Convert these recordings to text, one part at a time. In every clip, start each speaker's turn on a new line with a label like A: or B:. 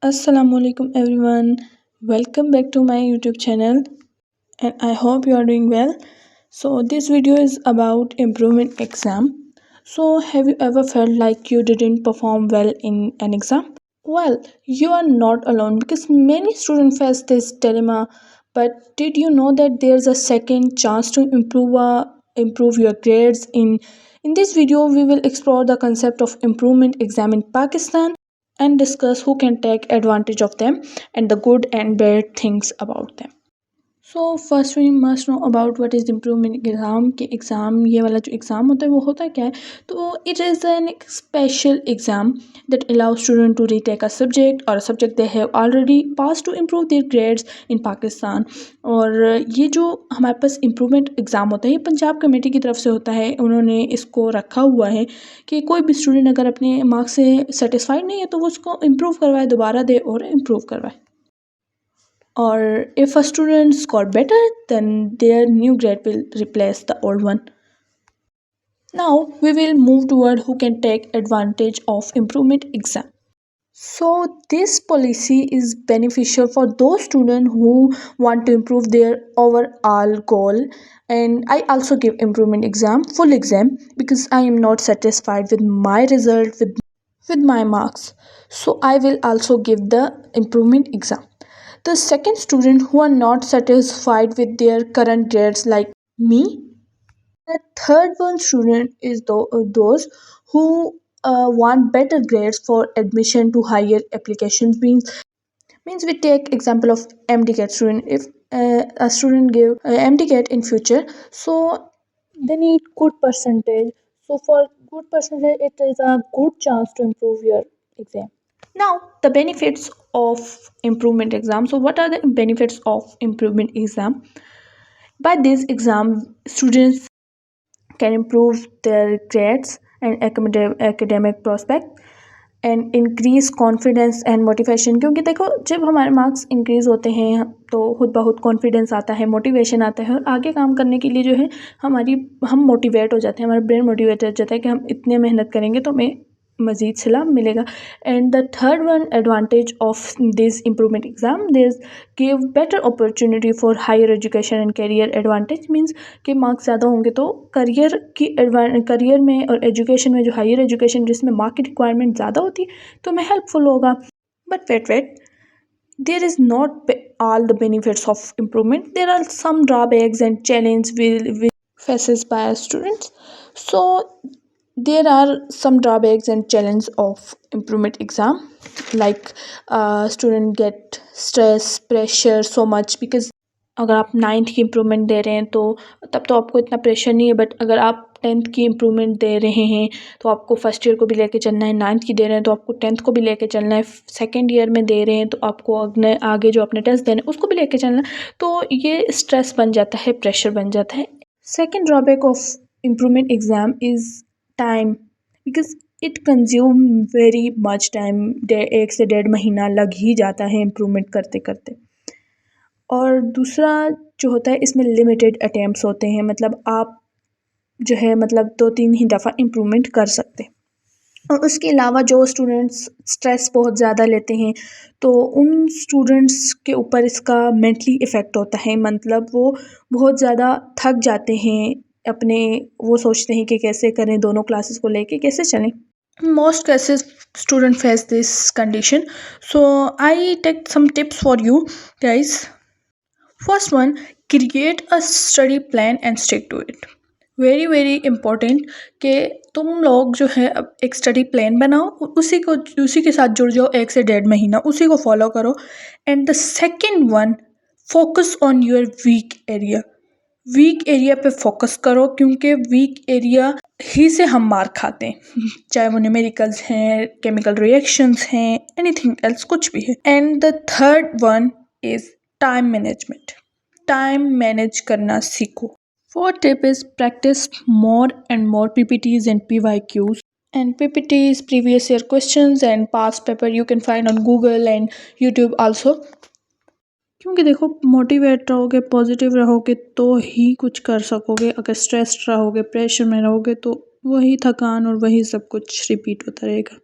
A: Assalamualaikum everyone. Welcome back to my YouTube channel and I hope you are doing well. So this video is about improvement exam. So have you ever felt like you didn't perform well in an exam? Well, you are not alone because many students face this dilemma. But did you know that there's a second chance to improve your grades? In this video, we will explore the concept of improvement exam in Pakistan and discuss who can take advantage of them and the good and bad things about them. So first we must know about what is improvement exam कि exam ये वाला जो exam होता है वो होता क्या है। तो it is an special exam that allow student to retake a subject और subject they have already pass to improve their grades in Pakistan. और ये जो हमारे पास इम्प्रूवमेंट एग्ज़ाम होता है ये पंजाब कमेटी की तरफ से होता है। उन्होंने इसको रखा हुआ है कि कोई भी स्टूडेंट अगर अपने मार्क्स से सेटिस्फाइड नहीं है तो वो उसको इम्प्रूव करवाए, दोबारा दे और इम्प्रूव करवाए। Or if a student score better, then their new grade will replace the old one. Now we will move toward who can take advantage of improvement exam. So this policy is beneficial for those students who want to improve their overall goal. And I also give improvement exam, full exam, because I am not satisfied with my result with my marks. So I will also give the improvement exam. The second student who are not satisfied with their current grades like me. The third one student is those who want better grades for admission to higher applications. Means we take example of MDCAT student. If a student give MDCAT in future, so they need good percentage. So for good percentage, it is a good chance to improve your exam. Now the benefits of improvement exam. So what are the benefits of improvement exam? By this exam, students can improve their grades and academic prospect and increase confidence and motivation. क्योंकि देखो जब हमारे marks increase होते हैं तो खुद ब खुद कॉन्फिडेंस आता है, मोटिवेशन आता है और आगे काम करने के लिए जो है हम मोटिवेट हो जाते हैं, हमारा ब्रेन मोटिवेट हो जाता है कि हम इतने मेहनत करेंगे तो हमें मज़ीद सिला मिलेगा। And the third one advantage of this improvement exam this give better opportunity for higher education and career advantage. Means कि मार्क्स ज़्यादा होंगे तो करियर में और एजुकेशन में, जो हायर एजुकेशन जिसमें मार्क की रिक्वायरमेंट ज़्यादा होती है तो हमें हेल्पफुल होगा। But wait there is not all the benefits of improvement. There are some drawbacks and challenges will faces by students. So there are some drawbacks and challenges of improvement exam, like student get stress pressure so much because अगर आप 9th की improvement दे रहे हैं तो तब तो आपको इतना प्रेशर नहीं है। बट अगर आप 10th की इम्प्रूवमेंट दे रहे हैं तो आपको फर्स्ट ईयर को भी लेके चलना है, 9th की दे रहे हैं तो आपको 10th को भी लेके चलना है, सेकेंड ईयर में दे रहे हैं तो आपको आगे जो अपने टेस्ट देने उसको भी लेके चलना है। तो ये स्ट्रेस बन जाता है, प्रेशर बन जाता है। Second drawback of improvement exam is time, because it consume very much time. 1 से 1.5 महीना लग ही जाता है इम्प्रूवमेंट करते करते। और दूसरा जो होता है इसमें लिमिटेड अटैम्प्ट्स होते हैं, मतलब आप जो है मतलब 2-3 ही दफ़ा इम्प्रूवमेंट कर सकते हैं। और उसके अलावा जो स्टूडेंट्स स्ट्रेस बहुत ज़्यादा लेते हैं तो उन स्टूडेंट्स के ऊपर इसका मेंटली इफ़ेक्ट होता है, मतलब वो बहुत ज़्यादा थक जाते हैं अपने, वो सोचते हैं कि कैसे करें, दोनों क्लासेस को लेके कैसे चलें। Most cases student face this condition, so I take some tips for you guys. First one, create a study plan and stick to it. Very important कि तुम लोग जो है अब एक स्टडी प्लान बनाओ, उसी के साथ जुड़ जाओ 1 से 1.5 महीना, उसी को फॉलो करो। And the second one, focus on your weak area पे फोकस करो, क्योंकि वीक एरिया ही से हम मार्क खाते हैं, चाहे वो न्यूमेरिकल्स हैं, केमिकल रिएक्शंस हैं, एनीथिंग एल्स, कुछ भी है। And the third one is time manage करना सीखो। Fourth tip is practice more and more PPTs and PYQs. And PPTs, previous year questions and past paper you can find on Google and YouTube also. क्योंकि देखो motivate रहोगे, positive रहोगे तो ही कुछ कर सकोगे। अगर स्ट्रेस्ड रहोगे, प्रेशर में रहोगे तो वही थकान और वही सब कुछ रिपीट होता रहेगा।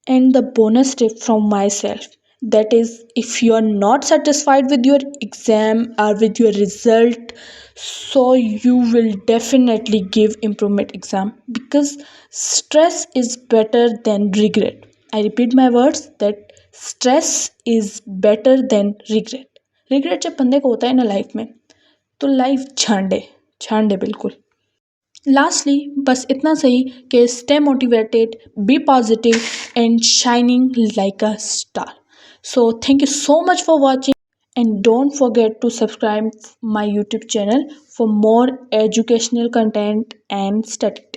A: And the bonus tip from my self, That is, if you are not satisfied with your exam or with your result, so you will definitely give improvement exam, because stress is better than regret. I repeat my words, that stress is better than regret. Regret जब बंदे को होता है ना life में, तो life झांडे झांडे बिल्कुल. Lastly बस इतना सही कि stay motivated, be positive and shining like a star. So thank you so much for watching, and don't forget to subscribe my YouTube channel for more educational content and study.